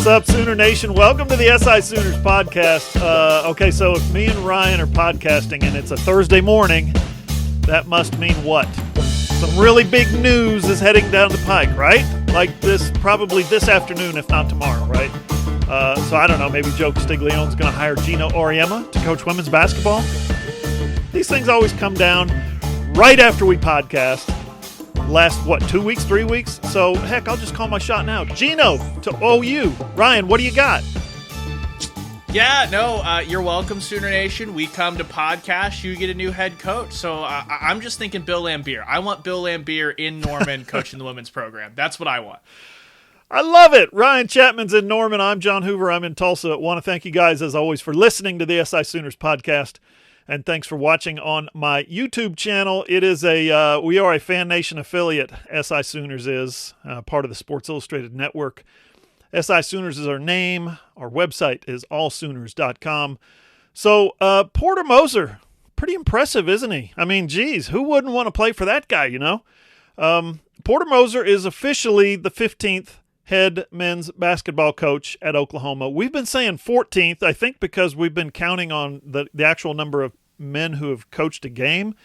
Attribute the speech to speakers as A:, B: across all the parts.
A: What's up, Sooner Nation? Welcome to the SI Sooners podcast. Okay, so if me and Ryan are podcasting and it's a Thursday morning, that must mean what? Some really big news is heading down the pike, right? Like this, probably this afternoon, if not tomorrow, right? So I don't know, maybe Joe Castiglione's going to hire Gino Auriemma to coach women's basketball. These things always come down right after we podcast. Last, 2 weeks, 3 weeks? So, heck, I'll just call my shot now. Gino to OU. Ryan, what do you got?
B: Yeah, no, you're welcome, Sooner Nation. We come to podcast, you get a new head coach. So I'm just thinking Bill Laimbeer. I want Bill Laimbeer in Norman coaching the women's program. That's what I want.
A: I love it. Ryan Chapman's in Norman. I'm John Hoover. I'm in Tulsa. I want to thank you guys, as always, for listening to the SI Sooners podcast. And thanks for watching on my YouTube channel. It is we are a Fan Nation affiliate. SI Sooners is part of the Sports Illustrated Network. SI Sooners is our name. Our website is allsooners.com. So Porter Moser, pretty impressive, isn't he? I mean, geez, who wouldn't want to play for that guy, you know? Porter Moser is officially the 15th head men's basketball coach at Oklahoma. We've been saying 14th, I think, because we've been counting on the actual number of men who have coached a game.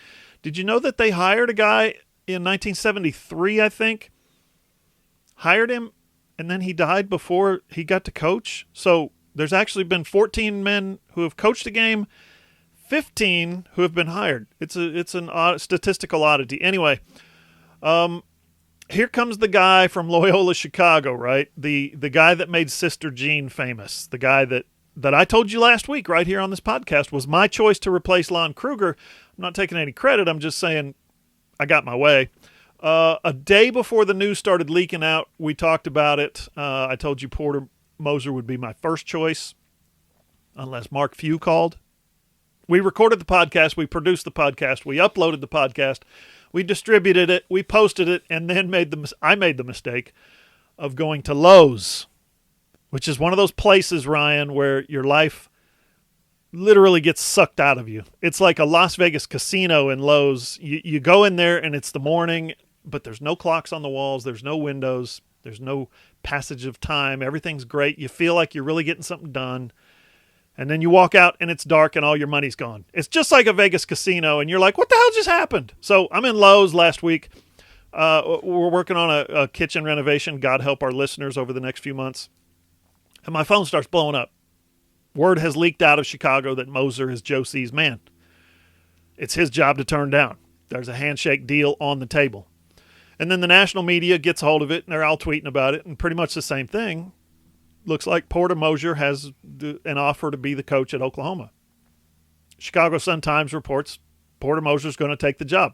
A: Did you know that they hired a guy in 1973, I think? Hired him, and then he died before he got to coach. So there's actually been 14 men who have coached a game, 15 who have been hired. It's an odd statistical oddity. Anyway, here comes the guy from Loyola, Chicago, right? The guy that made Sister Jean famous. The guy that I told you last week right here on this podcast was my choice to replace Lon Kruger. I'm not taking any credit. I'm just saying I got my way. A day before the news started leaking out, we talked about it. I told you Porter Moser would be my first choice unless Mark Few called. We recorded the podcast. We produced the podcast. We uploaded the podcast. We distributed it, we posted it, and then I made the mistake of going to Lowe's, which is one of those places, Ryan, where your life literally gets sucked out of you. It's like a Las Vegas casino in Lowe's. You go in there, and it's the morning, but there's no clocks on the walls. There's no windows. There's no passage of time. Everything's great. You feel like you're really getting something done. And then you walk out and it's dark and all your money's gone. It's just like a Vegas casino. And you're like, what the hell just happened? So I'm in Lowe's last week. We're working on a kitchen renovation. God help our listeners over the next few months. And my phone starts blowing up. Word has leaked out of Chicago that Moser is Joe C's man. It's his job to turn down. There's a handshake deal on the table. And then the national media gets hold of it and they're all tweeting about it. And pretty much the same thing. Looks like Porter Moser has an offer to be the coach at Oklahoma. Chicago Sun-Times reports Porter Moser is going to take the job.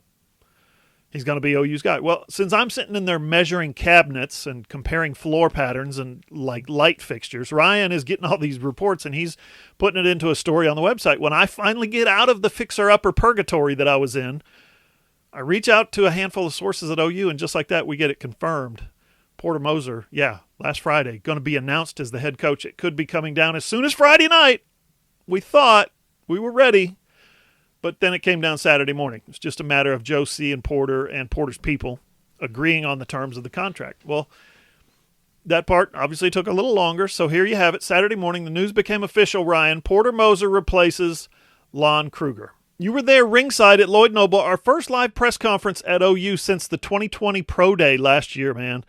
A: He's going to be OU's guy. Well, since I'm sitting in there measuring cabinets and comparing floor patterns and like light fixtures, Ryan is getting all these reports and he's putting it into a story on the website. When I finally get out of the fixer-upper purgatory that I was in, I reach out to a handful of sources at OU, and just like that, we get it confirmed. Porter Moser, last Friday, going to be announced as the head coach. It could be coming down as soon as Friday night. We thought we were ready, but then it came down Saturday morning. It's just a matter of Joe C. and Porter's people agreeing on the terms of the contract. Well, that part obviously took a little longer, so here you have it. Saturday morning, the news became official, Ryan. Porter Moser replaces Lon Kruger. You were there ringside at Lloyd Noble, our first live press conference at OU since the 2020 Pro Day last year, man.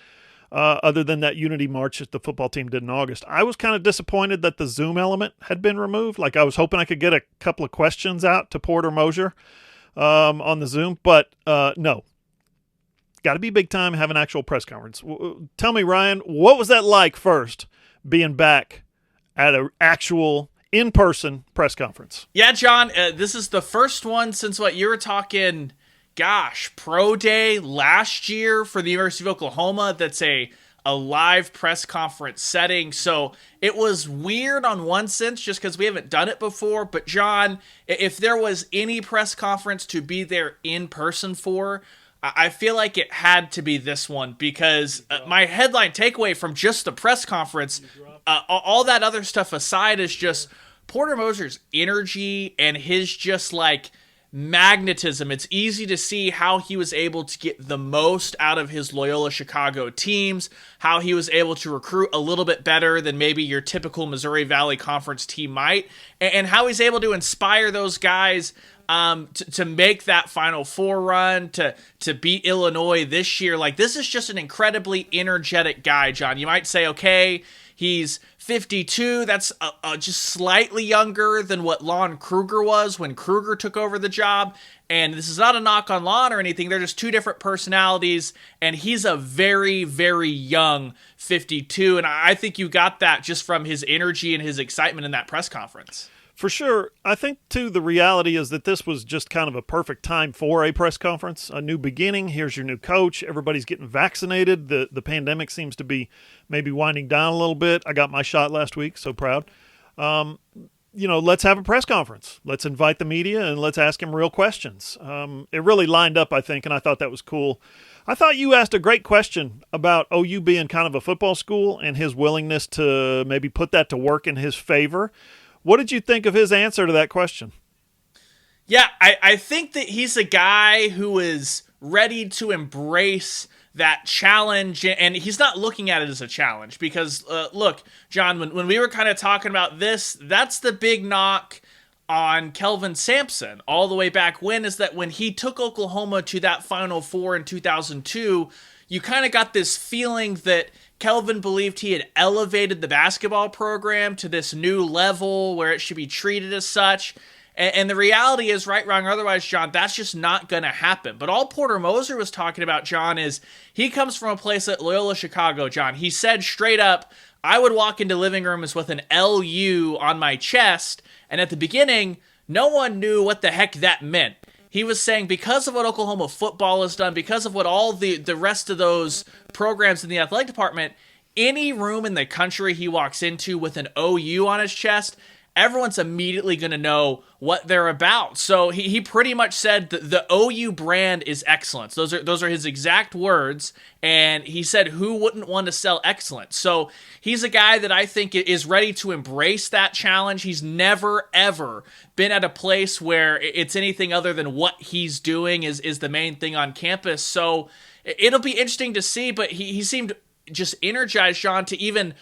A: Other than that Unity March that the football team did in August. I was kind of disappointed that the Zoom element had been removed. Like I was hoping I could get a couple of questions out to Porter Moser on the Zoom, but no. Got to be big time, have an actual press conference. Tell me, Ryan, what was that like first, being back at an actual in-person press conference?
B: Yeah, John, this is the first one since what you were talking... Pro Day last year for the University of Oklahoma. That's a live press conference setting. So it was weird on one sense just because we haven't done it before. But John, if there was any press conference to be there in person for, I feel like it had to be this one because my headline takeaway from just the press conference, all that other stuff aside, is just Porter Moser's energy and his just like magnetism. It's easy to see how he was able to get the most out of his Loyola Chicago teams, how he was able to recruit a little bit better than maybe your typical Missouri Valley Conference team might, and how he's able to inspire those guys to make that Final Four run, to beat Illinois this year. Like, this is just an incredibly energetic guy, John. You might say, okay, he's 52. That's just slightly younger than what Lon Kruger was when Kruger took over the job. And this is not a knock on Lon or anything. They're just two different personalities. And he's a very, very young 52. And I think you got that just from his energy and his excitement in that press conference.
A: For sure. I think, too, the reality is that this was just kind of a perfect time for a press conference, a new beginning. Here's your new coach. Everybody's getting vaccinated. The pandemic seems to be maybe winding down a little bit. I got my shot last week, so proud. Let's have a press conference. Let's invite the media and let's ask him real questions. It really lined up, I think, and I thought that was cool. I thought you asked a great question about OU being kind of a football school and his willingness to maybe put that to work in his favor. What did you think of his answer to that question?
B: Yeah, I think that he's a guy who is ready to embrace that challenge, and he's not looking at it as a challenge because, look, John, when we were kind of talking about this, that's the big knock on Kelvin Sampson all the way back when, is that when he took Oklahoma to that Final Four in 2002, you kind of got this feeling that Kelvin believed he had elevated the basketball program to this new level where it should be treated as such. And the reality is, right, wrong, or otherwise, John, that's just not going to happen. But all Porter Moser was talking about, John, is he comes from a place at Loyola Chicago, John. He said straight up, I would walk into living rooms with an LU on my chest. And at the beginning, no one knew what the heck that meant. He was saying because of what Oklahoma football has done, because of what all the rest of those programs in the athletic department, any room in the country he walks into with an OU on his chest, everyone's immediately going to know what they're about. So he pretty much said that the OU brand is excellence. Those are his exact words. And he said, who wouldn't want to sell excellence? So he's a guy that I think is ready to embrace that challenge. He's never, ever been at a place where it's anything other than what he's doing is the main thing on campus. So it'll be interesting to see, but he seemed just energized, Sean, to even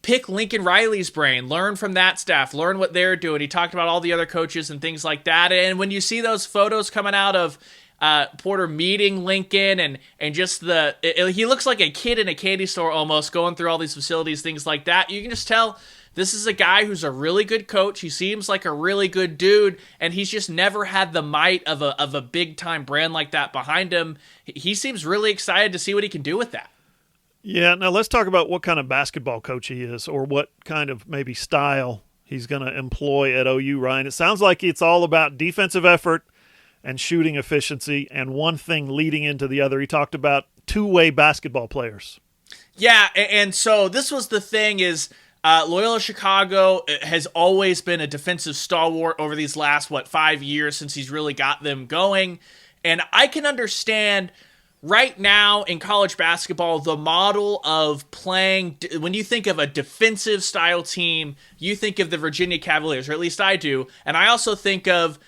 B: pick Lincoln Riley's brain, learn from that staff, learn what they're doing. He talked about all the other coaches and things like that. And when you see those photos coming out of Porter meeting Lincoln and just he looks like a kid in a candy store almost, going through all these facilities, things like that. You can just tell this is a guy who's a really good coach. He seems like a really good dude, and he's just never had the might of a big-time brand like that behind him. He seems really excited to see what he can do with that.
A: Yeah, now let's talk about what kind of basketball coach he is, or what kind of maybe style he's going to employ at OU, Ryan. It sounds like it's all about defensive effort and shooting efficiency, and one thing leading into the other. He talked about two-way basketball players.
B: Yeah, and so this was the thing is Loyola Chicago has always been a defensive stalwart over these last, 5 years since he's really got them going. And I can understand right now in college basketball, the model of playing, when you think of a defensive style team, you think of the Virginia Cavaliers, or at least I do. And I also think of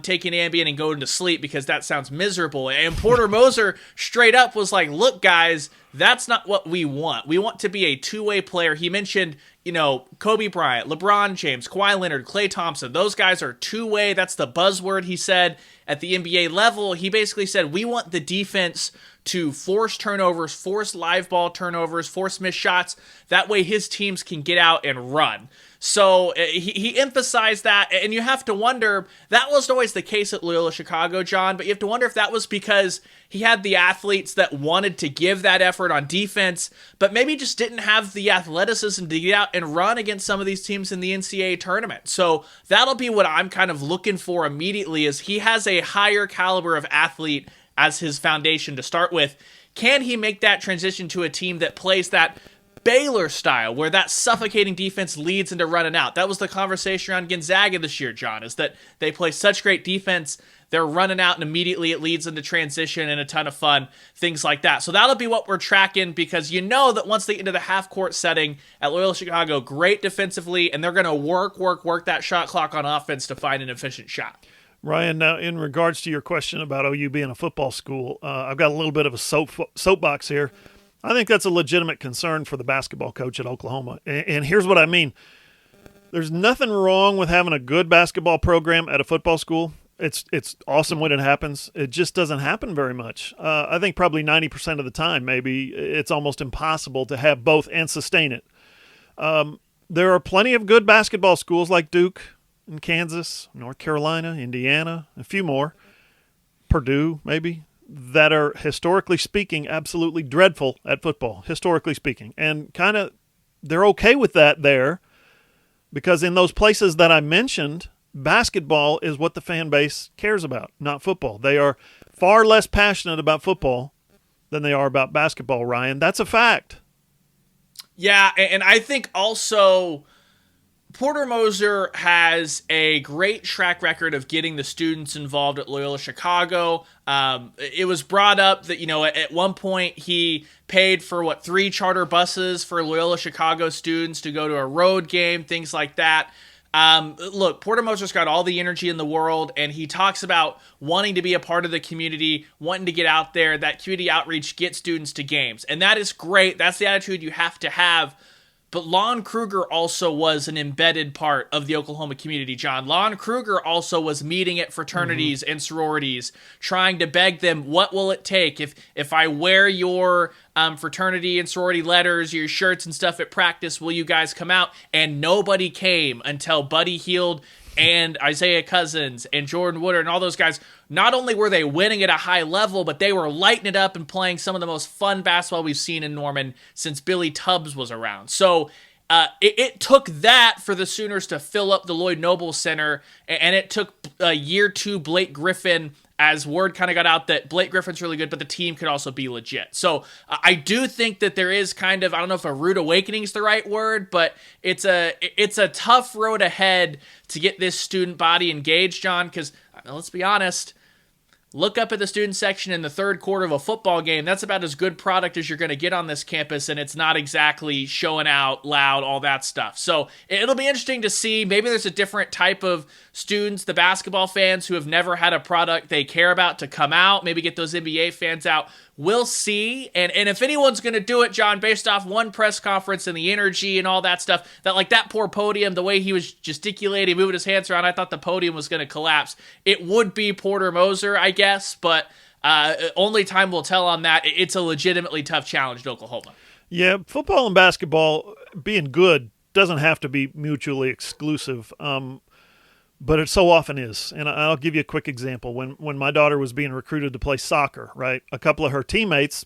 B: taking Ambien and going to sleep because that sounds miserable. And Porter Moser straight up was like, look, guys, that's not what we want. We want to be a two-way player. He mentioned, Kobe Bryant, LeBron James, Kawhi Leonard, Klay Thompson. Those guys are two-way. That's the buzzword he said at the NBA level. He basically said, we want the defense to force turnovers, force live ball turnovers, force missed shots. That way his teams can get out and run. So he emphasized that, and you have to wonder, that wasn't always the case at Loyola Chicago, John, but you have to wonder if that was because he had the athletes that wanted to give that effort on defense, but maybe just didn't have the athleticism to get out and run against some of these teams in the NCAA tournament. So that'll be what I'm kind of looking for immediately, is he has a higher caliber of athlete as his foundation to start with. Can he make that transition to a team that plays that Baylor style, where that suffocating defense leads into running out? That was the conversation around Gonzaga this year, John, is that they play such great defense, they're running out, and immediately it leads into transition and a ton of fun, things like that. So that'll be what we're tracking, because you know that once they get into the half-court setting at Loyola Chicago, great defensively, and they're going to work that shot clock on offense to find an efficient shot.
A: Ryan, now in regards to your question about OU being a football school, I've got a little bit of a soapbox here. I think that's a legitimate concern for the basketball coach at Oklahoma. And here's what I mean. There's nothing wrong with having a good basketball program at a football school. It's awesome when it happens. It just doesn't happen very much. I think probably 90% of the time, maybe, it's almost impossible to have both and sustain it. There are plenty of good basketball schools like Duke and Kansas, North Carolina, Indiana, a few more, Purdue maybe, that are, historically speaking, absolutely dreadful at football, historically speaking. And kind of they're okay with that there because in those places that I mentioned, basketball is what the fan base cares about, not football. They are far less passionate about football than they are about basketball, Ryan. That's a fact.
B: Yeah, and I think also Porter Moser has a great track record of getting the students involved at Loyola Chicago. It was brought up that, at one point he paid for 3 charter buses for Loyola Chicago students to go to a road game, things like that. Look, Porter Moser's got all the energy in the world, and he talks about wanting to be a part of the community, wanting to get out there. That community outreach gets students to games, and that is great. That's the attitude you have to have. But Lon Kruger also was an embedded part of the Oklahoma community, John. Lon Kruger also was meeting at fraternities and sororities, trying to beg them, what will it take if I wear your fraternity and sorority letters, your shirts and stuff at practice, will you guys come out? And nobody came until Buddy Hield and Isaiah Cousins and Jordan Woodard and all those guys. Not only were they winning at a high level, but they were lighting it up and playing some of the most fun basketball we've seen in Norman since Billy Tubbs was around. So it took that for the Sooners to fill up the Lloyd Noble Center, and it took year 2 Blake Griffin, as word kind of got out that Blake Griffin's really good, but the team could also be legit. So I do think that there is kind of, I don't know if a rude awakening is the right word, but it's a tough road ahead to get this student body engaged, John, because let's be honest, look up at the student section in the third quarter of a football game. That's about as good product as you're going to get on this campus, and it's not exactly showing out loud, all that stuff. So it'll be interesting to see. Maybe there's a different type of students, the basketball fans who have never had a product they care about, to come out, maybe get those NBA fans out. We'll see. And if anyone's going to do it, John, based off one press conference and the energy and all that stuff, that poor podium, the way he was gesticulating, moving his hands around, I thought the podium was going to collapse. It would be Porter Moser, I guess, but only time will tell on that. It's a legitimately tough challenge to Oklahoma.
A: Yeah, football and basketball, being good, doesn't have to be mutually exclusive. But it so often is. And I'll give you a quick example. When my daughter was being recruited to play soccer, right, a couple of her teammates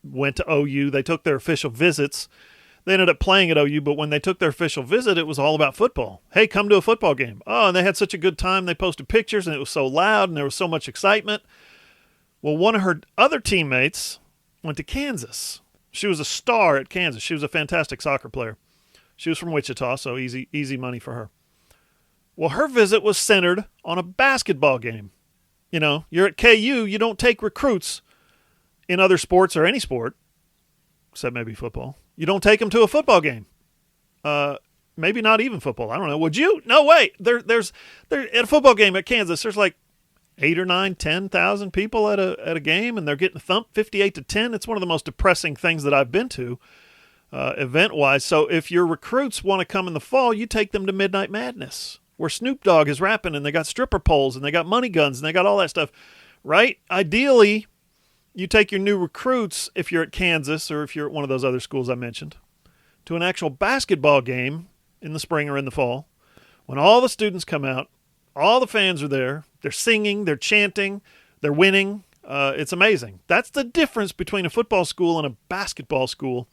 A: went to OU. They took their official visits. They ended up playing at OU, but when they took their official visit, it was all about football. Hey, come to a football game. Oh, and they had such a good time. They posted pictures, and it was so loud, and there was so much excitement. Well, one of her other teammates went to Kansas. She was a star at Kansas. She was a fantastic soccer player. She was from Wichita, so easy money for her. Well, her visit was centered on a basketball game. You're at KU, you don't take recruits in other sports or any sport, except maybe football. You don't take them to a football game. Maybe not even football. I don't know. Would you? No way. There's at a football game at Kansas, there's like 8 or 9, 10,000 people at a game, and they're getting thumped 58-10. It's one of the most depressing things that I've been to, event-wise. So if your recruits want to come in the fall, you take them to Midnight Madness, where Snoop Dogg is rapping, and they got stripper poles, and they got money guns, and they got all that stuff, right? Ideally, you take your new recruits, if you're at Kansas or if you're at one of those other schools I mentioned, to an actual basketball game in the spring or in the fall, when all the students come out, all the fans are there, they're singing, they're chanting, they're winning. It's amazing. That's the difference between a football school and a basketball school.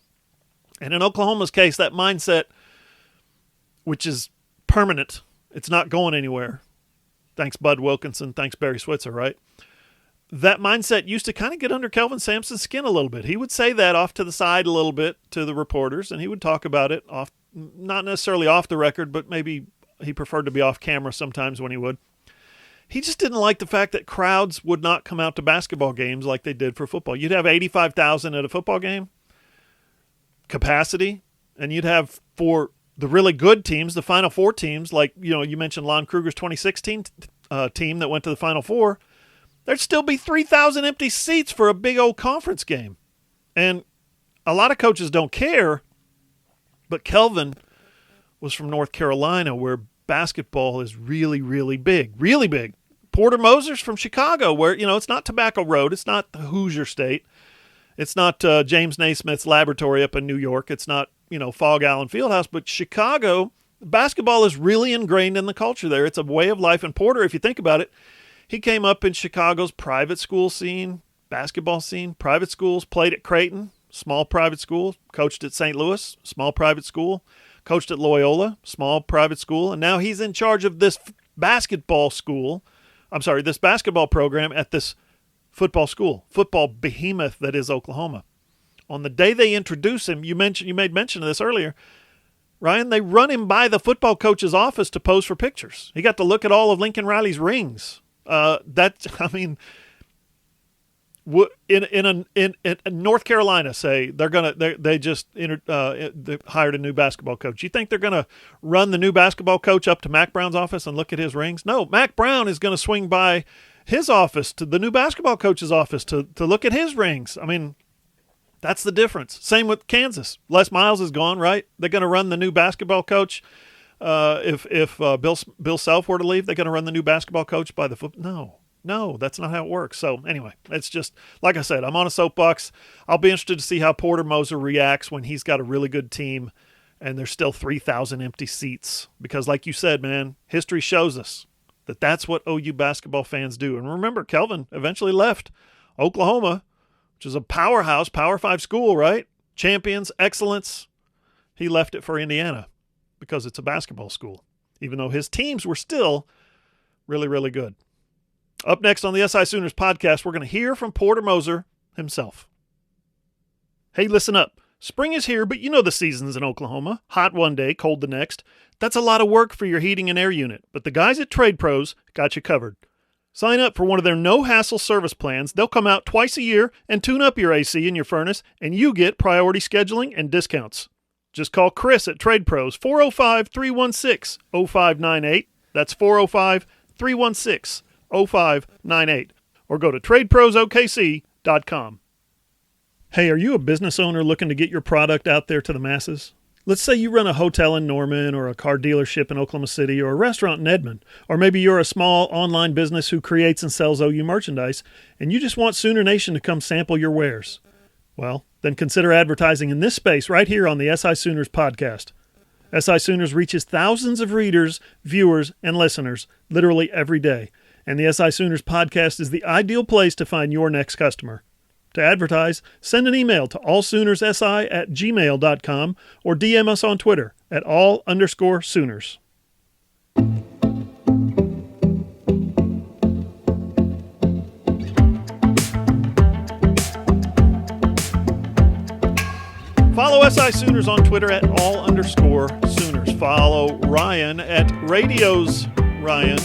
A: And in Oklahoma's case, that mindset, which is permanent, it's not going anywhere. Thanks, Bud Wilkinson. Thanks, Barry Switzer, right? That mindset used to kind of get under Kelvin Sampson's skin a little bit. He would say that off to the side a little bit to the reporters, and he would talk about it off, not necessarily off the record, but maybe he preferred to be off camera sometimes when he would. He just didn't like the fact that crowds would not come out to basketball games like they did for football. You'd have 85,000 at a football game capacity, and you'd have for the really good teams, the Final Four teams, like you mentioned Lon Kruger's 2016 team that went to the Final Four, there'd still be 3,000 empty seats for a big old conference game. And a lot of coaches don't care, but Kelvin was from North Carolina, where basketball is really, really big. Really big. Porter Moser's from Chicago, where, it's not Tobacco Road. It's not the Hoosier State. It's not James Naismith's laboratory up in New York. It's not, Fog Allen Fieldhouse. But Chicago, basketball is really ingrained in the culture there. It's a way of life. And Porter, if you think about it, he came up in Chicago's private school scene, basketball scene, private schools, played at Creighton, small private school, coached at St. Louis, small private school, coached at Loyola, small private school, and now he's in charge of this basketball program at this football behemoth that is Oklahoma. On the day they introduce him, you made mention of this earlier, Ryan, they run him by the football coach's office to pose for pictures. He got to look at all of Lincoln Riley's rings. In North Carolina, say they hired a new basketball coach. You think they're gonna run the new basketball coach up to Mac Brown's office and look at his rings? No, Mac Brown is gonna swing by his office to the new basketball coach's office to look at his rings. I mean, that's the difference. Same with Kansas. Les Miles is gone, right? They're gonna run the new basketball coach. If Bill Self were to leave, they're gonna run the new basketball coach by the foot. No, that's not how it works. So anyway, it's just, like I said, I'm on a soapbox. I'll be interested to see how Porter Moser reacts when he's got a really good team and there's still 3,000 empty seats. Because like you said, man, history shows us that that's what OU basketball fans do. And remember, Kelvin eventually left Oklahoma, which is a powerhouse, Power 5 school, right? Champions, excellence. He left it for Indiana because it's a basketball school, even though his teams were still really, really good. Up next on the SI Sooners podcast, we're going to hear from Porter Moser himself. Hey, listen up. Spring is here, but you know the seasons in Oklahoma. Hot one day, cold the next. That's a lot of work for your heating and air unit, but the guys at Trade Pros got you covered. Sign up for one of their no-hassle service plans. They'll come out twice a year and tune up your AC and your furnace, and you get priority scheduling and discounts. Just call Chris at Trade Pros, 405-316-0598. That's 405-316-0598. 0598, or go to tradeprosokc.com. Hey, are you a business owner looking to get your product out there to the masses? Let's say you run a hotel in Norman, or a car dealership in Oklahoma City, or a restaurant in Edmond, or maybe you're a small online business who creates and sells OU merchandise, and you just want Sooner Nation to come sample your wares. Well, then consider advertising in this space right here on the SI Sooners podcast. SI Sooners reaches thousands of readers, viewers, and listeners literally every day. And the SI Sooners podcast is the ideal place to find your next customer. To advertise, send an email to allsoonersi@gmail.com or DM us on Twitter at all_Sooners. Follow SI Sooners on Twitter at all_Sooners. Follow Ryan at Radios Ryan.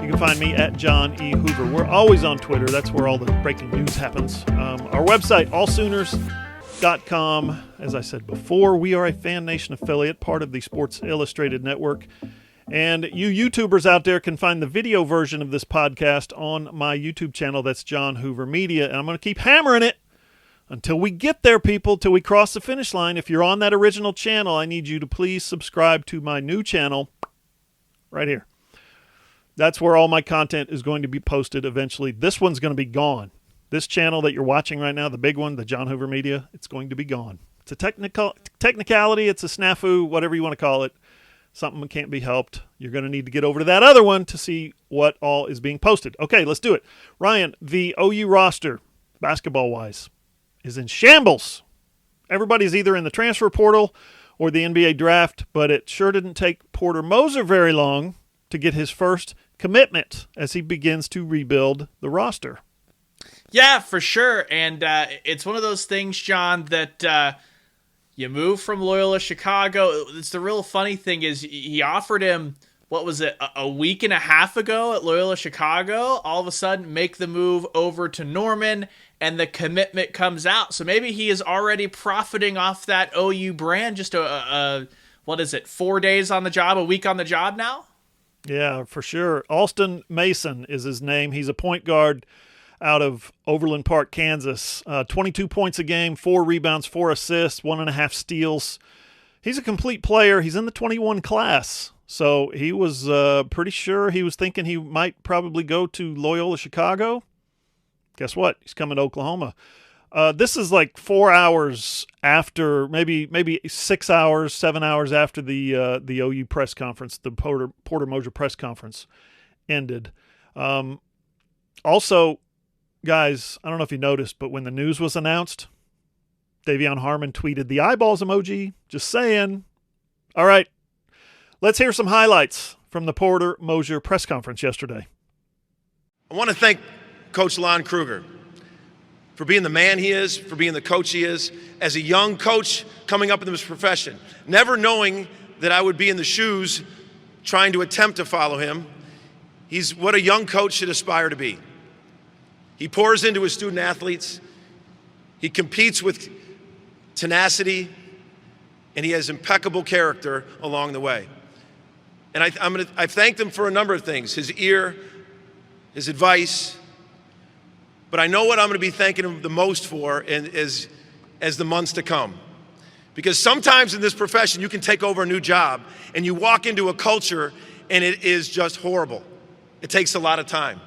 A: You can find me at John E. Hoover. We're always on Twitter. That's where all the breaking news happens. Our website, allsooners.com. As I said before, we are a Fan Nation affiliate, part of the Sports Illustrated Network. And you YouTubers out there can find the video version of this podcast on my YouTube channel. That's John Hoover Media. And I'm going to keep hammering it until we get there, people, till we cross the finish line. If you're on that original channel, I need you to please subscribe to my new channel right here. That's where all my content is going to be posted eventually. This one's going to be gone. This channel that you're watching right now, the big one, the John Hoover Media, it's going to be gone. It's a technicality, it's a snafu, whatever you want to call it. Something that can't be helped. You're going to need to get over to that other one to see what all is being posted. Okay, let's do it. Ryan, the OU roster, basketball-wise, is in shambles. Everybody's either in the transfer portal or the NBA draft, but it sure didn't take Porter Moser very long to get his first commitment as he begins to rebuild the roster.
B: Yeah, for sure. And it's one of those things, John, that you move from Loyola Chicago. It's the real funny thing is he offered him, what was it, a week and a half ago at Loyola Chicago, all of a sudden make the move over to Norman, and the commitment comes out. So maybe he is already profiting off that OU brand, just what is it, 4 days on the job, a week on the job now?
A: Yeah, for sure. Alston Mason is his name. He's a point guard out of Overland Park, Kansas. 22 points a game, 4 rebounds, 4 assists, 1.5 steals. He's a complete player. He's in the 21 class. So he was pretty sure he was thinking he might probably go to Loyola Chicago. Guess what? He's coming to Oklahoma. This is like 4 hours after, maybe 6 hours, 7 hours after the OU press conference, the Porter Moser press conference ended. Also, guys, I don't know if you noticed, but when the news was announced, Davion Harmon tweeted the eyeballs emoji, just saying. All right, let's hear some highlights from the Porter Moser press conference yesterday.
C: I want to thank Coach Lon Kruger for being the man he is, for being the coach he is, as a young coach coming up in this profession, never knowing that I would be in the shoes trying to attempt to follow him. He's what a young coach should aspire to be. He pours into his student athletes. He competes with tenacity, and he has impeccable character along the way. And I've thanked him for a number of things, his ear, his advice, but I know what I'm going to be thanking him the most for as the months to come. Because sometimes in this profession, you can take over a new job and you walk into a culture and it is just horrible. It takes a lot of time.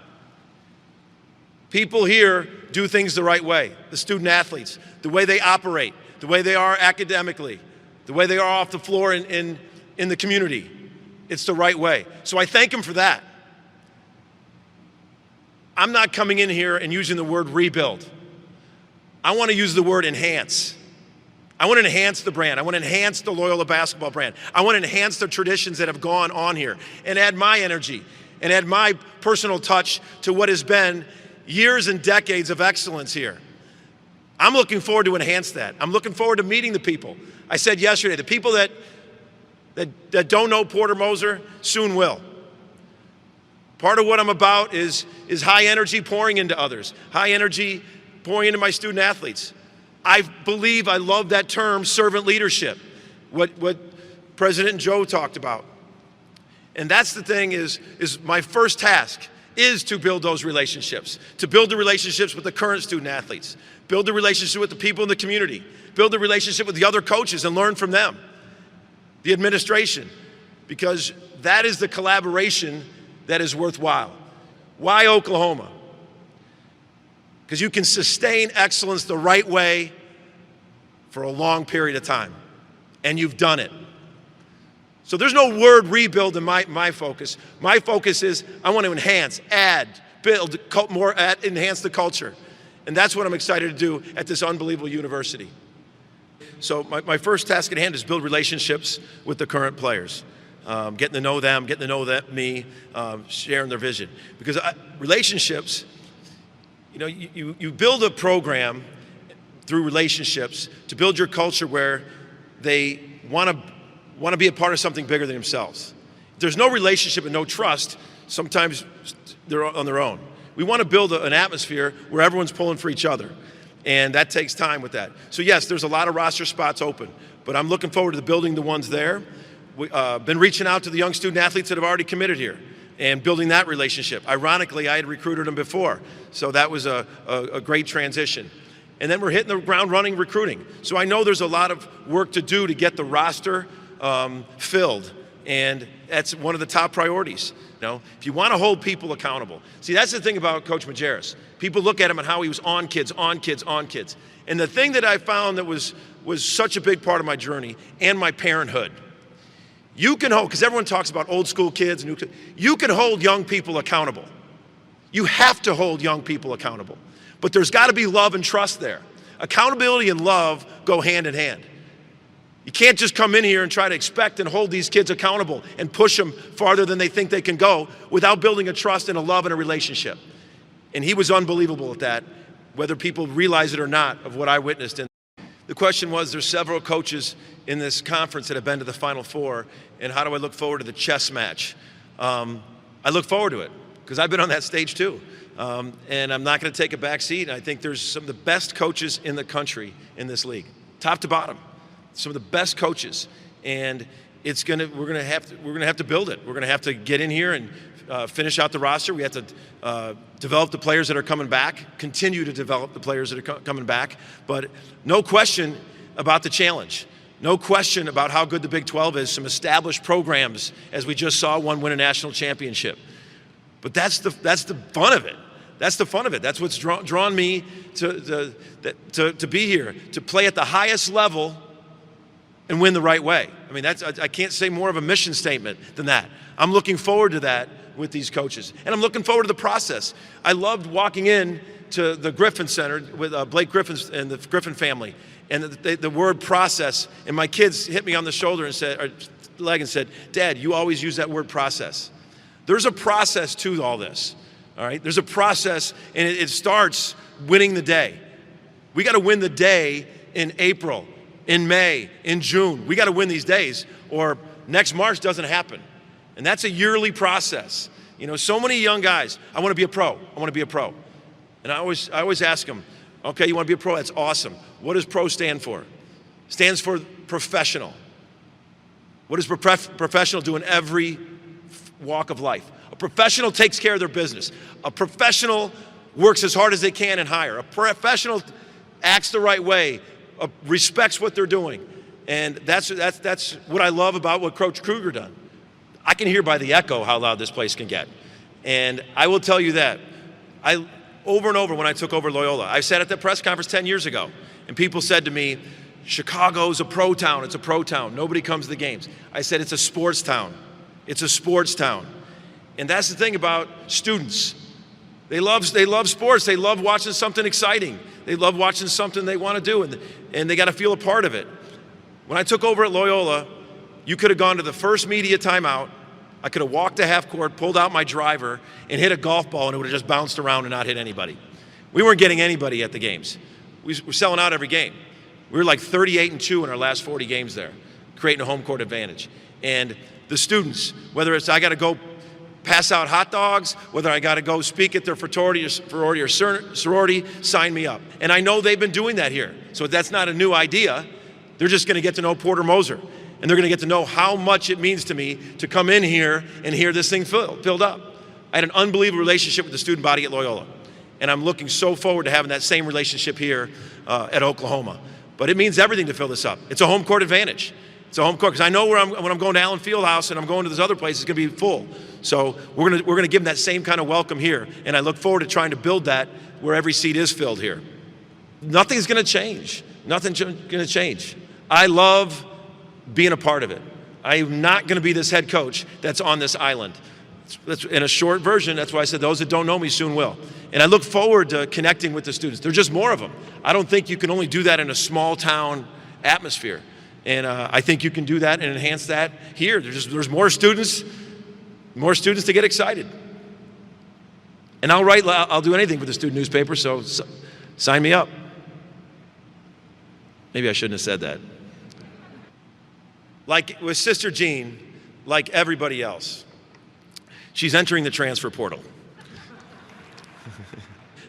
C: People here do things the right way. The student athletes, the way they operate, the way they are academically, the way they are off the floor in the community. It's the right way. So I thank him for that. I'm not coming in here and using the word rebuild. I want to use the word enhance. I want to enhance the brand. I want to enhance the Loyola basketball brand. I want to enhance the traditions that have gone on here and add my energy and add my personal touch to what has been years and decades of excellence here. I'm looking forward to enhance that. I'm looking forward to meeting the people. I said yesterday, the people that don't know Porter Moser soon will. Part of what I'm about is high energy pouring into others, high energy pouring into my student athletes. I believe, I love that term, servant leadership, what President Joe talked about. And that's the thing is my first task is to build those relationships, to build the relationships with the current student athletes, build the relationship with the people in the community, build the relationship with the other coaches and learn from them, the administration, because that is the collaboration that is worthwhile. Why Oklahoma? Because you can sustain excellence the right way for a long period of time, and you've done it. So there's no word rebuild in my focus. My focus is I want to enhance, add, build, enhance the culture. And that's what I'm excited to do at this unbelievable university. So my first task at hand is build relationships with the current players. Getting to know them, getting to know me, sharing their vision. Because relationships, you build a program through relationships to build your culture where they want to be a part of something bigger than themselves. If there's no relationship and no trust, sometimes they're on their own. We want to build an atmosphere where everyone's pulling for each other, and that takes time with that. So yes, there's a lot of roster spots open, but I'm looking forward to building the ones there. We've been reaching out to the young student athletes that have already committed here and building that relationship. Ironically, I had recruited them before, so that was a great transition. And then we're hitting the ground running recruiting. So I know there's a lot of work to do to get the roster filled, and that's one of the top priorities. If you want to hold people accountable. See, that's the thing about Coach Majerus. People look at him and how he was on kids. And the thing that I found that was such a big part of my journey and my parenthood, you can hold, because everyone talks about old school kids, you can hold young people accountable. You have to hold young people accountable. But there's got to be love and trust there. Accountability and love go hand in hand. You can't just come in here and try to expect and hold these kids accountable and push them farther than they think they can go without building a trust and a love and a relationship. And he was unbelievable at that, whether people realize it or not, of what I witnessed. And the question was, there's several coaches in this conference that have been to the Final Four, and how do I look forward to the chess match? I look forward to it, because I've been on that stage too. And I'm not going to take a back seat. I think there's some of the best coaches in the country in this league, top to bottom. Some of the best coaches. And we're gonna have to build it. We're gonna have to get in here and finish out the roster. We have to develop the players that are coming back, continue to develop the players that are coming back. But no question about the challenge. No question about how good the Big 12 is. Some established programs, as we just saw, one win a national championship. But that's the fun of it. That's the fun of it. That's what's drawn me to be here, to play at the highest level and win the right way. I mean, I can't say more of a mission statement than that. I'm looking forward to that with these coaches, and I'm looking forward to the process. I loved walking in to the Griffin Center with Blake Griffin and the Griffin family, and the word process. And my kids hit me on the shoulder and said, or leg, and said, "Dad, you always use that word process." There's a process to all this. All right, there's a process, and it starts winning the day. We got to win the day in April, in May, in June. We got to win these days, or next March doesn't happen. And that's a yearly process. You know, so many young guys, I want to be a pro. I want to be a pro. And I always ask them, okay, you want to be a pro? That's awesome. What does pro stand for? It stands for professional. What does professional do in every walk of life? A professional takes care of their business. A professional works as hard as they can and higher. A professional acts the right way, respects what they're doing. And that's what I love about what Coach Kruger done. I can hear by the echo how loud this place can get. And I will tell you that. Over and over when I took over Loyola, I sat at that press conference 10 years ago, and people said to me, Chicago's a pro town. It's a pro town. Nobody comes to the games. I said, it's a sports town. It's a sports town. And that's the thing about students. They love sports. They love watching something exciting. They love watching something they want to do, and they got to feel a part of it. When I took over at Loyola, you could have gone to the first media timeout. I could have walked to half court, pulled out my driver, and hit a golf ball, and it would have just bounced around and not hit anybody. We weren't getting anybody at the games. We were selling out every game. We were like 38-2 in our last 40 games there, creating a home court advantage. And the students, whether it's I got to go pass out hot dogs, whether I got to go speak at their fraternity or sorority, sign me up. And I know they've been doing that here. So that's not a new idea. They're just going to get to know Porter Moser. And they're going to get to know how much it means to me to come in here and hear this thing filled up. I had an unbelievable relationship with the student body at Loyola. And I'm looking so forward to having that same relationship here at Oklahoma. But it means everything to fill this up. It's a home court advantage. It's a home court, because I know when I'm going to Allen Fieldhouse and I'm going to this other place, it's going to be full. So we're going to give them that same kind of welcome here, and I look forward to trying to build that where every seat is filled here. Nothing's going to change. Nothing's going to change. I love being a part of it. I'm not going to be this head coach that's on this island. That's in a short version. That's why I said those that don't know me soon will. And I look forward to connecting with the students. There's just more of them. I don't think you can only do that in a small town atmosphere. And I think you can do that and enhance that here. There's more students to get excited. And I'll do anything for the student newspaper, so sign me up. Maybe I shouldn't have said that. Like with Sister Jean, like everybody else, she's entering the transfer portal.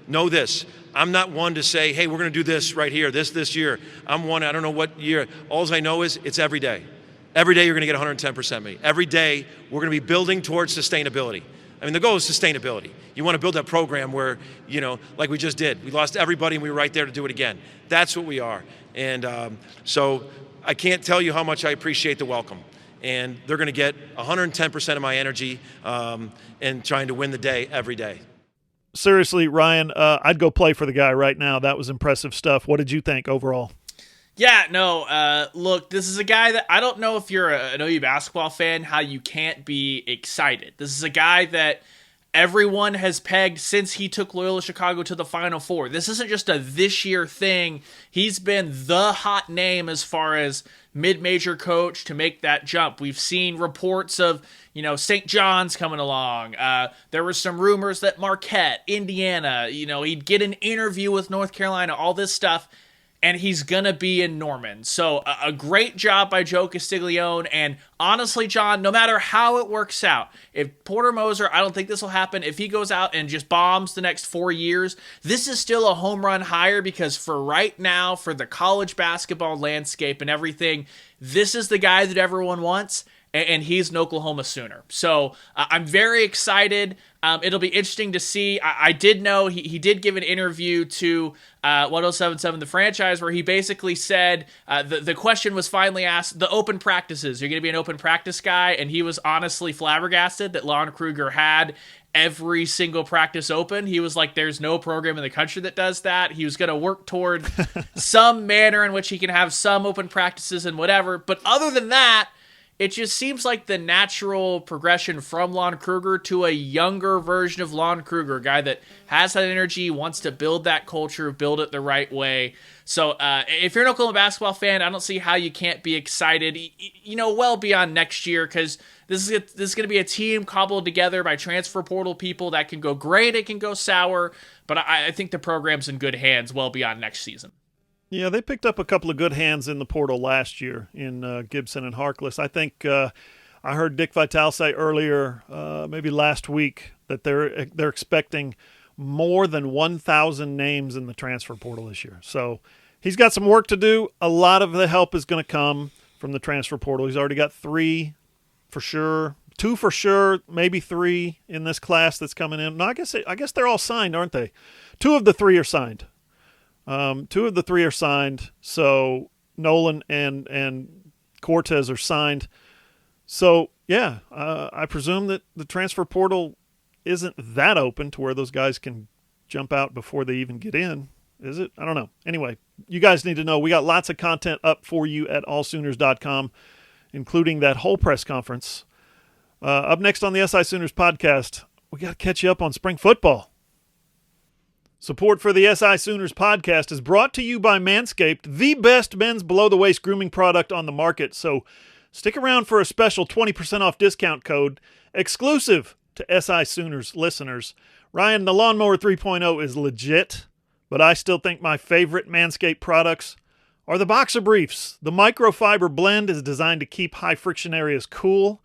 C: Know this. I'm not one to say, hey, we're going to do this right here, this year. I'm one, I don't know what year. All I know is it's every day. Every day you're going to get 110% me. Every day we're going to be building towards sustainability. I mean, the goal is sustainability. You want to build that program where, like we just did. We lost everybody and we were right there to do it again. That's what we are. And so I can't tell you how much I appreciate the welcome. And they're going to get 110% of my energy and trying to win the day every day.
A: Seriously, Ryan, I'd go play for the guy right now. That was impressive stuff. What did you think overall?
B: Yeah, no, look, this is a guy that I don't know if you're an OU basketball fan, how you can't be excited. This is a guy that everyone has pegged since he took Loyola Chicago to the Final Four. This isn't just a this year thing. He's been the hot name as far as mid-major coach to make that jump. We've seen reports of, St. John's coming along. There were some rumors that Marquette, Indiana, he'd get an interview with North Carolina, all this stuff. and he's going to be in Norman. So a great job by Joe Castiglione. And honestly, John, no matter how it works out, if Porter Moser, I don't think this will happen, if he goes out and just bombs the next 4 years, this is still a home run hire, because for right now, for the college basketball landscape and everything, this is the guy that everyone wants. And he's an Oklahoma Sooner. So I'm very excited. It'll be interesting to see. I did know he did give an interview to 1077 The Franchise, where he basically said the question was finally asked, the open practices, you're going to be an open practice guy? And he was honestly flabbergasted that Lon Kruger had every single practice open. He was like, there's no program in the country that does that. He was going to work toward some manner in which he can have some open practices and whatever. But other than that, it just seems like the natural progression from Lon Kruger to a younger version of Lon Kruger, a guy that has that energy, wants to build that culture, build it the right way. So if you're an Oklahoma basketball fan, I don't see how you can't be excited, well beyond next year, because this is going to be a team cobbled together by transfer portal people that can go great, it can go sour, but I think the program's in good hands well beyond next season.
A: Yeah, they picked up a couple of good hands in the portal last year in Gibson and Harkless. I think I heard Dick Vitale say earlier, maybe last week, that they're expecting more than 1,000 names in the transfer portal this year. So he's got some work to do. A lot of the help is going to come from the transfer portal. He's already got 3 for sure, 2 for sure, maybe 3 in this class that's coming in. No, I guess they're all signed, aren't they? 2 of the 3 are signed. 2 of the 3 are signed, so Nolan and Cortez are signed. So, yeah, I presume that the transfer portal isn't that open to where those guys can jump out before they even get in. Is it? I don't know. Anyway, you guys need to know we got lots of content up for you at allsooners.com, including that whole press conference. Up next on the SI Sooners podcast, we got to catch you up on spring football. Support for the SI Sooners podcast is brought to you by Manscaped, the best men's below-the-waist grooming product on the market. So stick around for a special 20% off discount code exclusive to SI Sooners listeners. Ryan, the Lawnmower 3.0 is legit, but I still think my favorite Manscaped products are the boxer briefs. The microfiber blend is designed to keep high-friction areas cool.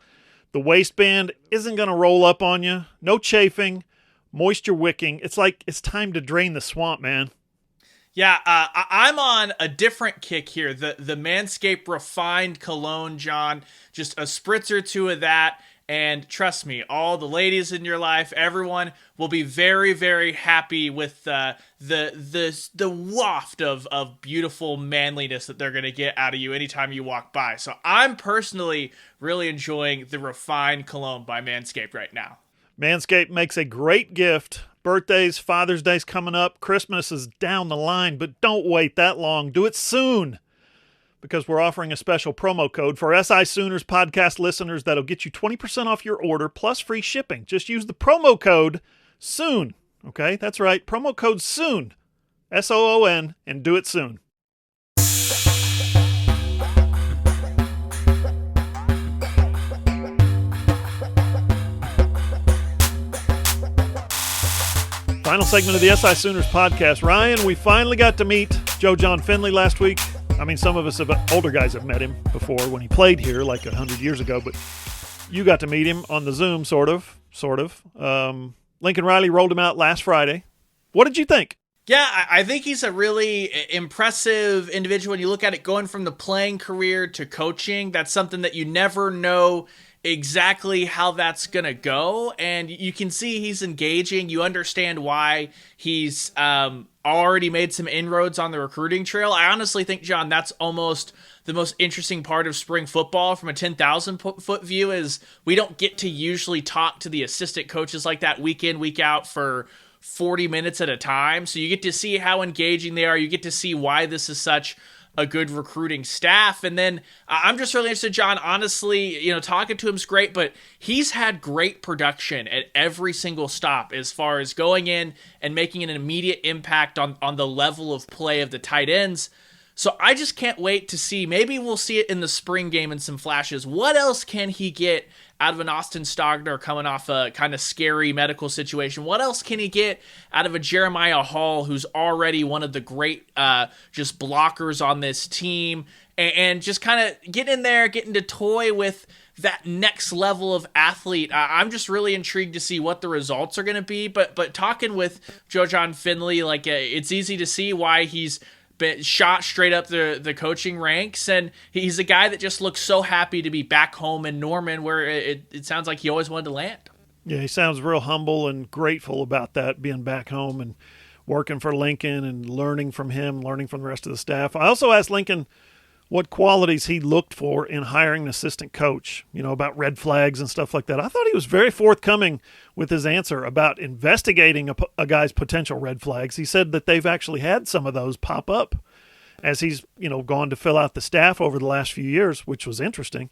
A: The waistband isn't going to roll up on you. No chafing. Moisture wicking. It's like it's time to drain the swamp, man.
B: Yeah, I'm on a different kick here. The Manscaped Refined Cologne, John. Just a spritz or 2 of that. And trust me, all the ladies in your life, everyone will be very, very happy with the waft of beautiful manliness that they're going to get out of you anytime you walk by. So I'm personally really enjoying the Refined Cologne by Manscaped right now.
A: Manscaped makes a great gift. Birthdays, Father's Day's coming up. Christmas is down the line, but don't wait that long. Do it soon, because we're offering a special promo code for SI Sooners podcast listeners that'll get you 20% off your order plus free shipping. Just use the promo code SOON. Okay, that's right. Promo code SOON, SOON, and do it soon. Final segment of the SI Sooners podcast. Ryan, we finally got to meet Joe John Finley last week. I mean, some of us older guys have met him before when he played here like 100 years ago, but you got to meet him on the Zoom, sort of. Lincoln Riley rolled him out last Friday. What did you think?
B: Yeah, I think he's a really impressive individual. When you look at it, going from the playing career to coaching, that's something that you never know exactly how that's going to go. And you can see he's engaging. You understand why he's already made some inroads on the recruiting trail. I honestly think, John, that's almost the most interesting part of spring football from a 10,000 foot view is we don't get to usually talk to the assistant coaches like that week in, week out for 40 minutes at a time. So you get to see how engaging they are. You get to see why this is such a good recruiting staff. And then I'm just really interested, John, honestly, talking to him's great, but he's had great production at every single stop as far as going in and making an immediate impact on the level of play of the tight ends. So I just can't wait to see. Maybe we'll see it in the spring game in some flashes. What else can he get out of an Austin Stogner coming off a kind of scary medical situation? What else can he get out of a Jeremiah Hall, who's already one of the great just blockers on this team, and just kind of get in there, getting to toy with that next level of athlete? I'm just really intrigued to see what the results are going to be. But talking with Joe John Finley, like it's easy to see why he's been shot straight up the coaching ranks, and he's a guy that just looks so happy to be back home in Norman, where it sounds like he always wanted to land.
A: Yeah, he sounds real humble and grateful about that, being back home and working for Lincoln and learning from him, learning from the rest of the staff. I also asked Lincoln what qualities he looked for in hiring an assistant coach, about red flags and stuff like that. I thought he was very forthcoming with his answer about investigating a guy's potential red flags. He said that they've actually had some of those pop up as he's, gone to fill out the staff over the last few years, which was interesting.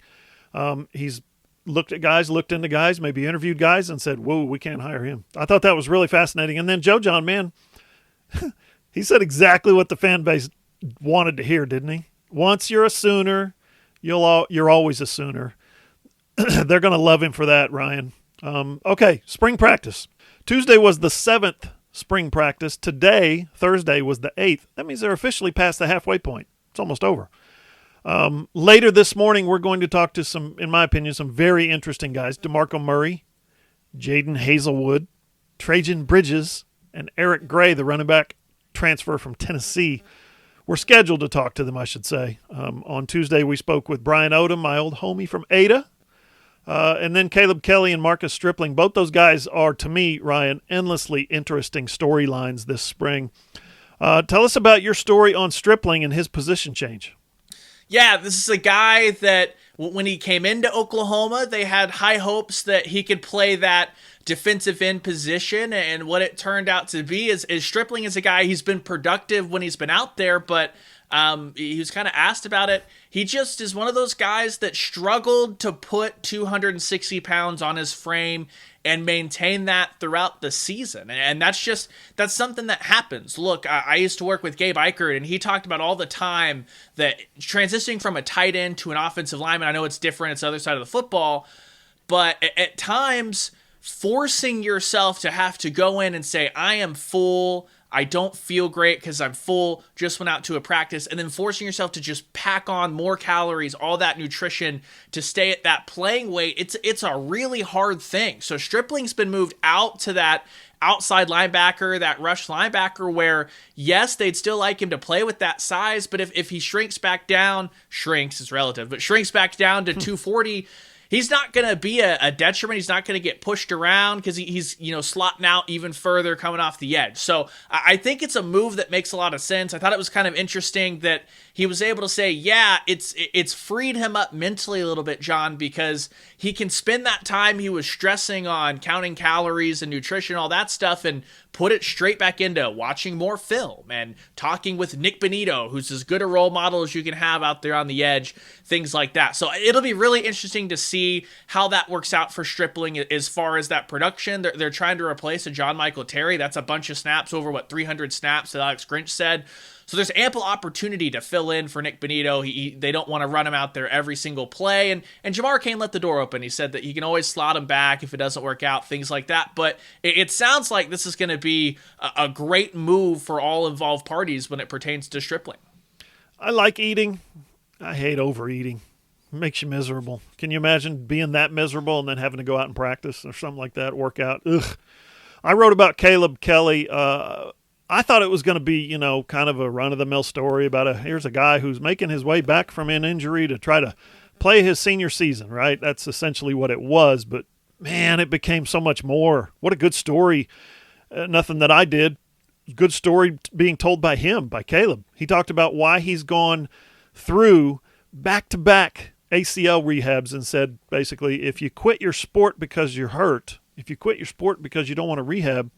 A: He's looked into guys, maybe interviewed guys and said, whoa, we can't hire him. I thought that was really fascinating. And then Joe John, man, he said exactly what the fan base wanted to hear, didn't he? Once you're a Sooner, you're always a Sooner. They're going to love him for that, Ryan. Okay, spring practice. Tuesday was the 7th spring practice. Today, Thursday, was the 8th. That means they're officially past the halfway point. It's almost over. Later this morning, we're going to talk to some, in my opinion, some very interesting guys. DeMarco Murray, Jaden Hazelwood, Trajan Bridges, and Eric Gray, the running back transfer from Tennessee. We're scheduled to talk to them, I should say. On Tuesday, we spoke with Brian Odom, my old homie from Ada, and then Caleb Kelly and Marcus Stripling. Both those guys are, to me, Ryan, endlessly interesting storylines this spring. Tell us about your story on Stripling and his position change.
B: Yeah, this is a guy that when he came into Oklahoma, they had high hopes that he could play that defensive end position, and what it turned out to be is Stripling is a guy, he's been productive when he's been out there, but he was kind of asked about it. He just is one of those guys that struggled to put 260 pounds on his frame and maintain that throughout the season. And that's something that happens. Look, I used to work with Gabe Eichert, and he talked about all the time that transitioning from a tight end to an offensive lineman, I know it's different, it's the other side of the football, but at times forcing yourself to have to go in and say, I am full, I don't feel great because I'm full, just went out to a practice, and then forcing yourself to just pack on more calories, all that nutrition to stay at that playing weight, it's a really hard thing. So Stripling's been moved out to that outside linebacker, that rush linebacker, where yes, they'd still like him to play with that size, but if he shrinks back down, shrinks is relative, but shrinks back down to 240, he's not going to be a detriment. He's not going to get pushed around because he's slotting out even further coming off the edge. So I think it's a move that makes a lot of sense. I thought it was kind of interesting that he was able to say, yeah, it's freed him up mentally a little bit, John, because he can spend that time he was stressing on counting calories and nutrition, all that stuff, and put it straight back into watching more film and talking with Nick Benito, who's as good a role model as you can have out there on the edge, things like that. So it'll be really interesting to see how that works out for Stripling as far as that production. They're trying to replace a John Michael Terry. That's a bunch of snaps, over 300 snaps that Alex Grinch said. So there's ample opportunity to fill in for Nick Benito. They don't want to run him out there every single play. And Jamar Cain let the door open. He said that he can always slot him back if it doesn't work out, things like that. But it sounds like this is going to be a great move for all involved parties when it pertains to Stripling.
A: I like eating. I hate overeating. It makes you miserable. Can you imagine being that miserable and then having to go out and practice or something like that, work out? Ugh. I wrote about Caleb Kelly. I thought it was going to be, kind of a run-of-the-mill story about here's a guy who's making his way back from an injury to try to play his senior season, right? That's essentially what it was. But, man, it became so much more. What a good story. Nothing that I did. Good story being told by him, by Caleb. He talked about why he's gone through back-to-back ACL rehabs and said, basically, if you quit your sport because you're hurt, if you quit your sport because you don't want to rehab,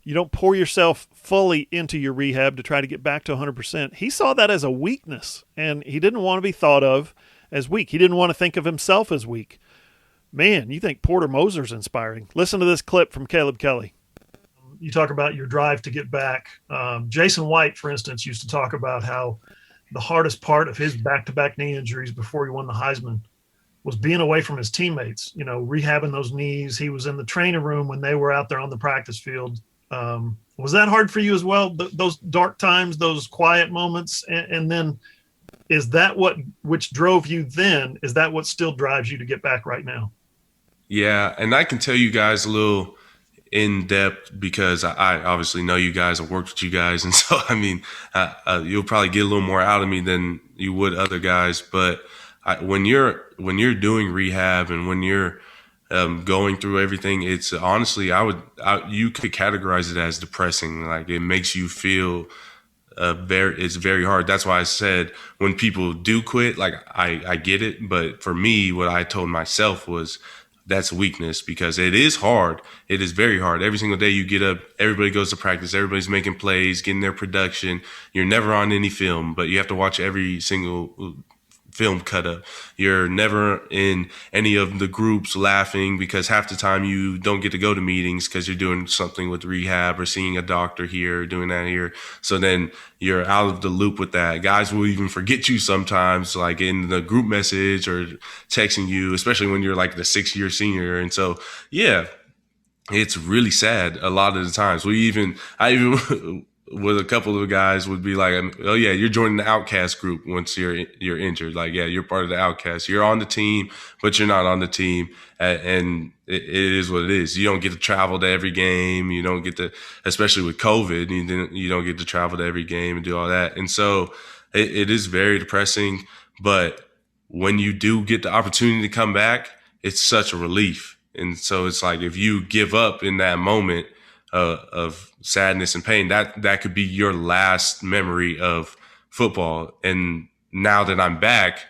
A: you don't pour yourself fully into your rehab to try to get back to 100%. He saw that as a weakness, and he didn't want to be thought of as weak. He didn't want to think of himself as weak. Man, you think Porter Moser's inspiring. Listen to this clip from Caleb Kelly.
D: You talk about your drive to get back. Jason White, for instance, used to talk about how
A: the hardest part of his back-to-back knee injuries before he won the Heisman was being away from his teammates, rehabbing those knees. He was in the training room when they were out there on the practice field. Was that hard for you as well? Those dark times, those quiet moments, and then is that which drove you then? Is that what still drives you to get back right now?
D: Yeah, and I can tell you guys a little in depth because I obviously know you guys. I worked with you guys, and so I mean, you'll probably get a little more out of me than you would other guys. But when you're doing rehab and when you're going through everything, it's honestly you could categorize it as depressing. Like it makes you feel it's very hard. That's why I said when people do quit, like I get it, but for me, what I told myself was that's weakness because it is hard. It is very hard. Every single day you get up, everybody goes to practice, everybody's making plays, getting their production. You're never on any film, but you have to watch every single film cut up. You're never in any of the groups laughing because half the time you don't get to go to meetings because you're doing something with rehab or seeing a doctor here or doing that here. So then you're out of the loop with that. Guys will even forget you sometimes, like in the group message or texting you, especially when you're like the 6-year senior. And so, yeah, it's really sad a lot of the times. I even with a couple of guys would be like, oh yeah, you're joining the outcast group once you're injured. Like, yeah, you're part of the outcast. You're on the team, but you're not on the team. And it is what it is. You don't get to travel to every game. You don't get to, especially with COVID, you don't get to travel to every game and do all that. And so it is very depressing. But when you do get the opportunity to come back, it's such a relief. And so it's like if you give up in that moment of sadness and pain, that could be your last memory of football. And now that I'm back,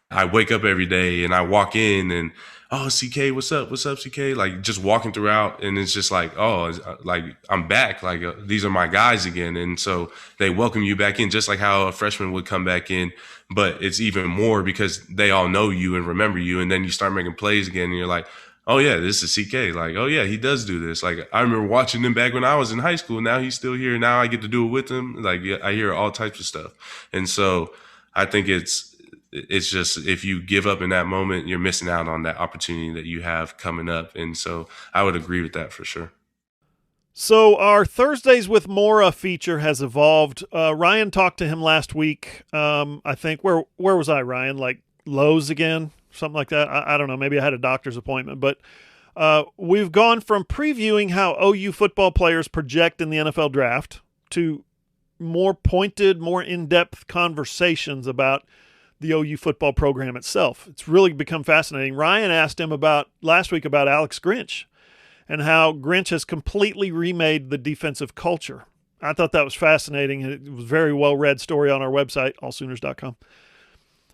D: I wake up every day and I walk in and, oh, CK, what's up, CK? Like just walking throughout, and it's just like, oh, like I'm back. Like these are my guys again. And so they welcome you back in, just like how a freshman would come back in. But it's even more because they all know you and remember you. And then you start making plays again and you're like, oh yeah, this is CK. Like, oh yeah, he does do this. Like I remember watching him back when I was in high school. Now he's still here. Now I get to do it with him. Like yeah, I hear all types of stuff. And so I think it's just if you give up in that moment, you're missing out on that opportunity that you have coming up. And so I would agree with that for sure.
A: So our Thursdays with Mora feature has evolved. Ryan talked to him last week. I think where was I, Ryan? Like Lowe's again? Something like that. I don't know. Maybe I had a doctor's appointment, but we've gone from previewing how OU football players project in the NFL draft to more pointed, more in-depth conversations about the OU football program itself. It's really become fascinating. Ryan asked him last week about Alex Grinch and how Grinch has completely remade the defensive culture. I thought that was fascinating. It was a very well-read story on our website, allsooners.com.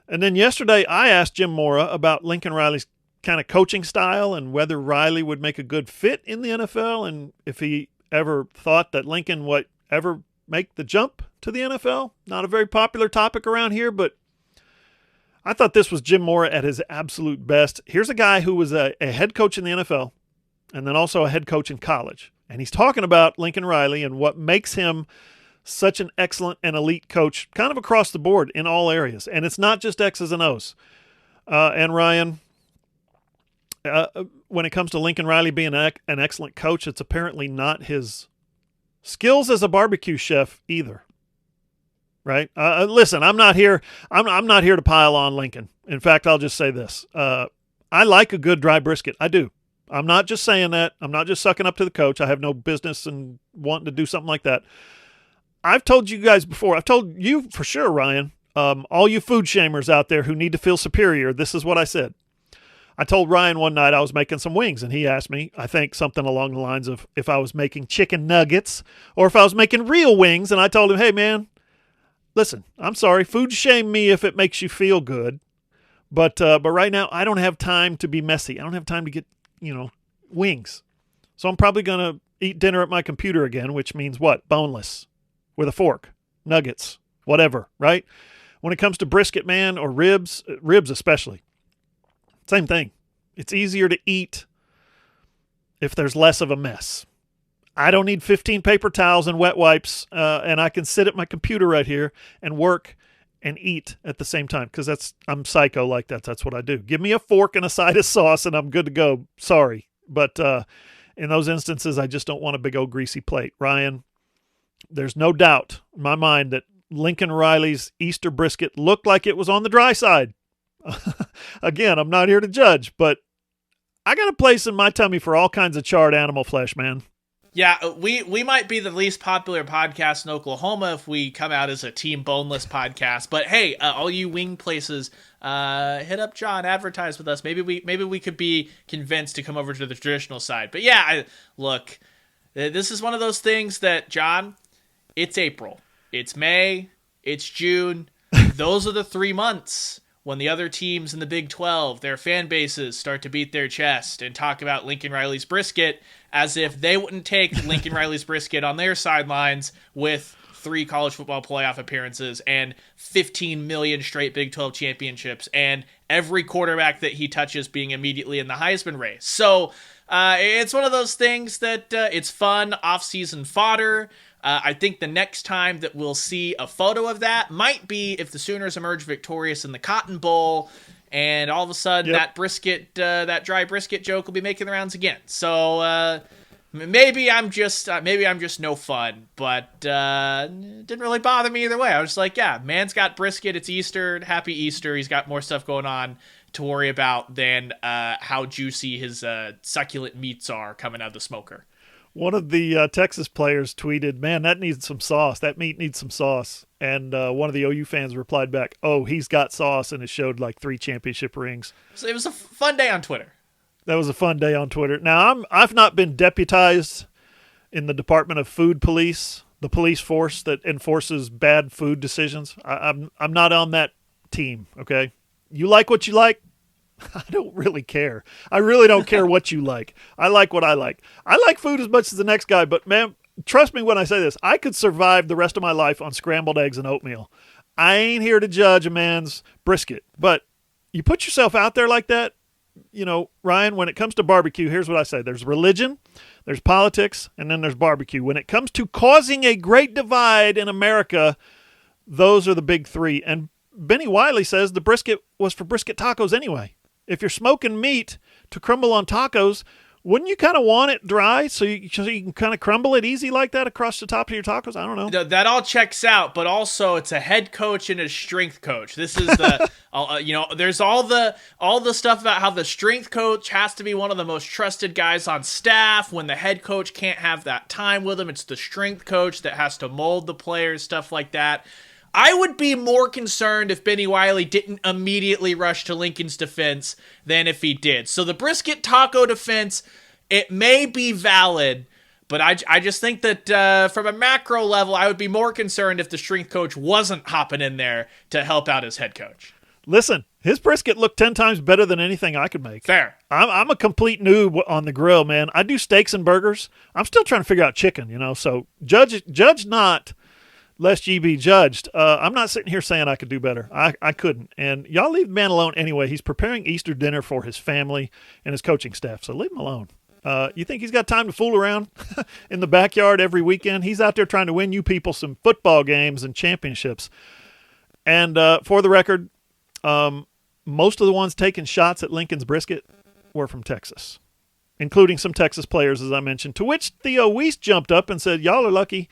A: And then yesterday, I asked Jim Mora about Lincoln Riley's kind of coaching style and whether Riley would make a good fit in the NFL and if he ever thought that Lincoln would ever make the jump to the NFL. Not a very popular topic around here, but I thought this was Jim Mora at his absolute best. Here's a guy who was a head coach in the NFL and then also a head coach in college. And he's talking about Lincoln Riley and what makes him such an excellent and elite coach kind of across the board in all areas. And it's not just X's and O's. And Ryan, when it comes to Lincoln Riley being an excellent coach, it's apparently not his skills as a barbecue chef either. Right? Listen, I'm not here to pile on Lincoln. In fact, I'll just say this. I like a good dry brisket. I do. I'm not just saying that. I'm not just sucking up to the coach. I have no business in wanting to do something like that. I've told you guys before, I've told you for sure, Ryan, all you food shamers out there who need to feel superior, this is what I said. I told Ryan one night I was making some wings, and he asked me, I think something along the lines of if I was making chicken nuggets or if I was making real wings, and I told him, hey, man, listen, I'm sorry, food shame me if it makes you feel good, but right now I don't have time to be messy. I don't have time to get, wings. So I'm probably going to eat dinner at my computer again, which means what? Boneless. With a fork, nuggets, whatever, right? When it comes to brisket, man, or ribs especially, same thing. It's easier to eat if there's less of a mess. I don't need 15 paper towels and wet wipes, and I can sit at my computer right here and work and eat at the same time, because I'm psycho like that. That's what I do. Give me a fork and a side of sauce and I'm good to go. Sorry. But in those instances, I just don't want a big old greasy plate. Ryan, there's no doubt in my mind that Lincoln Riley's Easter brisket looked like it was on the dry side. Again, I'm not here to judge, but I got a place in my tummy for all kinds of charred animal flesh, man.
B: Yeah, we might be the least popular podcast in Oklahoma if we come out as a Team Boneless podcast. But hey, all you wing places, hit up John, advertise with us. Maybe we could be convinced to come over to the traditional side. But yeah, look, this is one of those things that, John, it's April, it's May, it's June. Those are the 3 months when the other teams in the Big 12, their fan bases start to beat their chest and talk about Lincoln Riley's brisket as if they wouldn't take Lincoln Riley's brisket on their sidelines with 3 college football playoff appearances and 15 million straight Big 12 championships and every quarterback that he touches being immediately in the Heisman race. So it's one of those things that it's fun off-season fodder. I think the next time that we'll see a photo of that might be if the Sooners emerge victorious in the Cotton Bowl, and all of a sudden that brisket, that dry brisket joke will be making the rounds again. So maybe I'm just no fun, but it didn't really bother me either way. I was just like, yeah, man's got brisket. It's Easter. Happy Easter. He's got more stuff going on to worry about than how juicy his succulent meats are coming out of the smoker.
A: One of the Texas players tweeted, man, that needs some sauce. That meat needs some sauce. And one of the OU fans replied back, oh, he's got sauce, and it showed like 3 championship rings.
B: So it was a fun day on Twitter.
A: That was a fun day on Twitter. Now, I've not been deputized in the Department of Food Police, the police force that enforces bad food decisions. I'm not on that team, okay? You like what you like? I don't really care. I really don't care what you like. I like what I like. I like food as much as the next guy, but man, trust me when I say this. I could survive the rest of my life on scrambled eggs and oatmeal. I ain't here to judge a man's brisket, but you put yourself out there like that, you know, Ryan, when it comes to barbecue, here's what I say. There's religion, there's politics, and then there's barbecue. When it comes to causing a great divide in America, those are the big 3. And Benny Wiley says the brisket was for brisket tacos anyway. If you're smoking meat to crumble on tacos, wouldn't you kind of want it dry so you can kind of crumble it easy like that across the top of your tacos? I don't know.
B: That all checks out, but also it's a head coach and a strength coach. This is the, there's all the stuff about how the strength coach has to be one of the most trusted guys on staff. When the head coach can't have that time with him, it's the strength coach that has to mold the players, stuff like that. I would be more concerned if Benny Wiley didn't immediately rush to Lincoln's defense than if he did. So the brisket taco defense, it may be valid, but I just think that from a macro level, I would be more concerned if the strength coach wasn't hopping in there to help out his head coach.
A: Listen, his brisket looked 10 times better than anything I could make.
B: Fair.
A: I'm a complete noob on the grill, man. I do steaks and burgers. I'm still trying to figure out chicken, so judge not, lest ye be judged. I'm not sitting here saying I could do better. I couldn't. And y'all leave the man alone anyway. He's preparing Easter dinner for his family and his coaching staff, so leave him alone. You think he's got time to fool around in the backyard every weekend? He's out there trying to win you people some football games and championships. And for the record, most of the ones taking shots at Lincoln's brisket were from Texas, including some Texas players, as I mentioned, to which Theo Weiss jumped up and said, y'all are lucky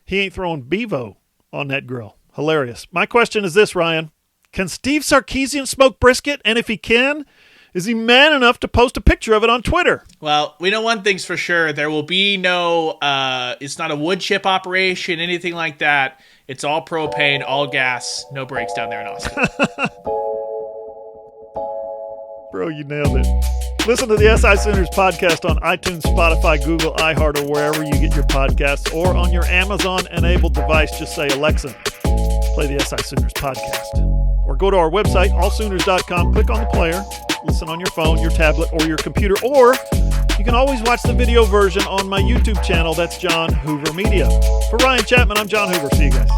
A: he ain't throwing Bevo on that grill. Hilarious. My question is this, Ryan. Can Steve Sarkisian smoke brisket? And if he can, is he man enough to post a picture of it on Twitter?
B: Well, we know one thing's for sure. There will be no, it's not a wood chip operation, anything like that. It's all propane, all gas, no brakes down there in Austin.
A: Bro, you nailed it. Listen to the SI Sooners podcast on iTunes, Spotify, Google, iHeart, or wherever you get your podcasts, or on your Amazon-enabled device. Just say, Alexa, play the SI Sooners podcast. Or go to our website, allsooners.com, click on the player, listen on your phone, your tablet, or your computer, or you can always watch the video version on my YouTube channel. That's John Hoover Media. For Ryan Chapman, I'm John Hoover. See you guys.